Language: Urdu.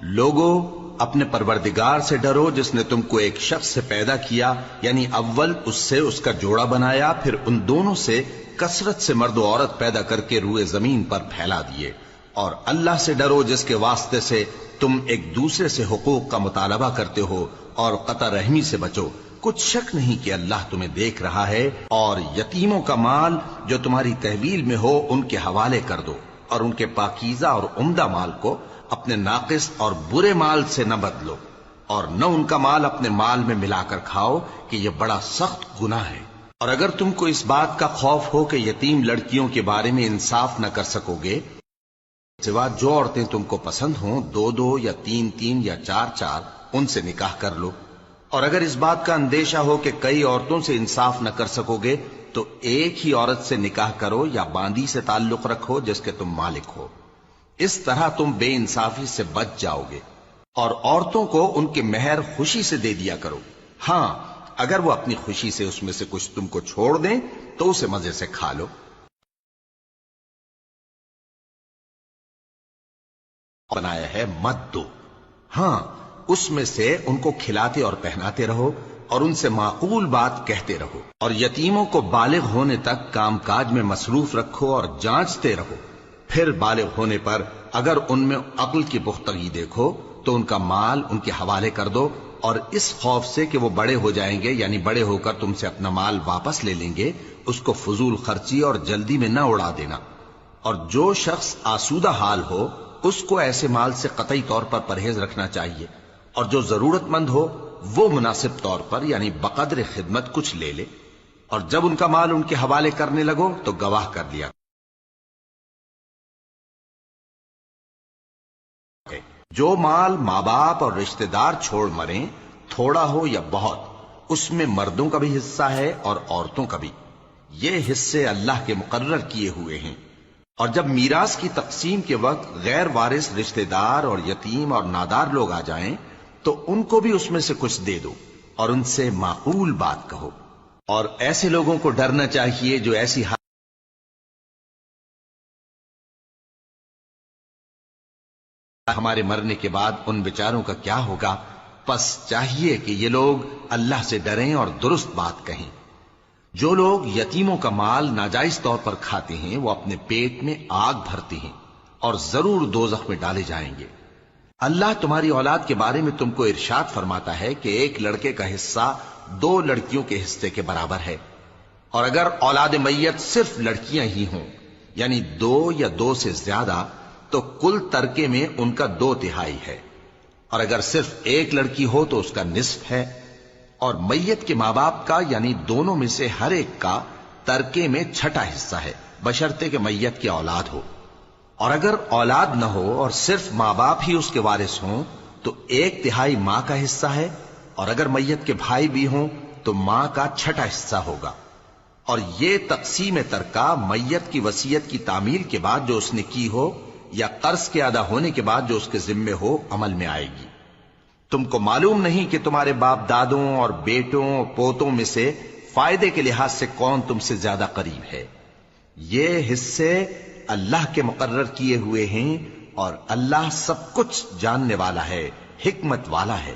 لوگو اپنے پروردگار سے ڈرو جس نے تم کو ایک شخص سے پیدا کیا، یعنی اول اس سے اس کا جوڑا بنایا، پھر ان دونوں سے کثرت سے مرد و عورت پیدا کر کے روئے زمین پر پھیلا دیے۔ اور اللہ سے ڈرو جس کے واسطے سے تم ایک دوسرے سے حقوق کا مطالبہ کرتے ہو، اور قطع رحمی سے بچو، کچھ شک نہیں کہ اللہ تمہیں دیکھ رہا ہے۔ اور یتیموں کا مال جو تمہاری تحویل میں ہو ان کے حوالے کر دو، اور ان کے پاکیزہ اور عمدہ مال کو اپنے ناقص اور برے مال سے نہ بدلو، اور نہ ان کا مال اپنے مال میں ملا کر کھاؤ کہ یہ بڑا سخت گناہ ہے۔ اور اگر تم کو اس بات کا خوف ہو کہ یتیم لڑکیوں کے بارے میں انصاف نہ کر سکو گے، سوا جو عورتیں تم کو پسند ہوں، دو دو یا تین تین یا چار چار، ان سے نکاح کر لو۔ اور اگر اس بات کا اندیشہ ہو کہ کئی عورتوں سے انصاف نہ کر سکو گے تو ایک ہی عورت سے نکاح کرو یا باندی سے تعلق رکھو جس کے تم مالک ہو، اس طرح تم بے انصافی سے بچ جاؤ گے۔ اور عورتوں کو ان کے مہر خوشی سے دے دیا کرو، ہاں اگر وہ اپنی خوشی سے اس میں سے کچھ تم کو چھوڑ دیں تو اسے مزے سے کھا لو۔ بنایا ہے مت دو، ہاں اس میں سے ان کو کھلاتے اور پہناتے رہو، اور ان سے معقول بات کہتے رہو۔ اور یتیموں کو بالغ ہونے تک کام کاج میں مصروف رکھو اور جانچتے رہو، پھر بالغ ہونے پر اگر ان میں عقل کی پختگی دیکھو تو ان کا مال ان کے حوالے کر دو، اور اس خوف سے کہ وہ بڑے ہو جائیں گے، یعنی بڑے ہو کر تم سے اپنا مال واپس لے لیں گے، اس کو فضول خرچی اور جلدی میں نہ اڑا دینا۔ اور جو شخص آسودہ حال ہو اس کو ایسے مال سے قطعی طور پر پرہیز رکھنا چاہیے، اور جو ضرورت مند ہو وہ مناسب طور پر یعنی بقدر خدمت کچھ لے لے۔ اور جب ان کا مال ان کے حوالے کرنے لگو تو گواہ کر لیا۔ جو مال ماں باپ اور رشتہ دار چھوڑ مریں، تھوڑا ہو یا بہت، اس میں مردوں کا بھی حصہ ہے اور عورتوں کا بھی، یہ حصے اللہ کے مقرر کیے ہوئے ہیں۔ اور جب میراث کی تقسیم کے وقت غیر وارث رشتہ دار اور یتیم اور نادار لوگ آ جائیں تو ان کو بھی اس میں سے کچھ دے دو، اور ان سے معقول بات کہو۔ اور ایسے لوگوں کو ڈرنا چاہیے جو ایسی ہمارے مرنے کے بعد ان بیچاروں کا کیا ہوگا، پس چاہیے کہ یہ لوگ اللہ سے ڈریں اور درست بات کہیں۔ جو لوگ یتیموں کا مال ناجائز طور پر کھاتے ہیں وہ اپنے پیٹ میں آگ بھرتے ہیں اور ضرور دوزخ میں ڈالے جائیں گے۔ اللہ تمہاری اولاد کے بارے میں تم کو ارشاد فرماتا ہے کہ ایک لڑکے کا حصہ دو لڑکیوں کے حصے کے برابر ہے، اور اگر اولاد میت صرف لڑکیاں ہی ہوں یعنی دو یا دو سے زیادہ تو کل ترکے میں ان کا 2/3 ہے، اور اگر صرف ایک لڑکی ہو تو اس کا نصف ہے۔ اور میت کے ماں باپ کا یعنی دونوں میں سے ہر ایک کا ترکے میں 6واں حصہ ہے، بشرطے کہ میت کی اولاد ہو۔ اور اگر اولاد نہ ہو اور صرف ماں باپ ہی اس کے وارث ہوں تو 1/3 ماں کا حصہ ہے، اور اگر میت کے بھائی بھی ہوں تو ماں کا 6واں حصہ ہوگا۔ اور یہ تقسیم ترکہ میت کی وصیت کی تعمیل کے بعد جو اس نے کی ہو یا قرض کے ادا ہونے کے بعد جو اس کے ذمے ہو عمل میں آئے گی۔ تم کو معلوم نہیں کہ تمہارے باپ دادوں اور بیٹوں اور پوتوں میں سے فائدے کے لحاظ سے کون تم سے زیادہ قریب ہے۔ یہ حصے اللہ کے مقرر کیے ہوئے ہیں، اور اللہ سب کچھ جاننے والا ہے، حکمت والا ہے۔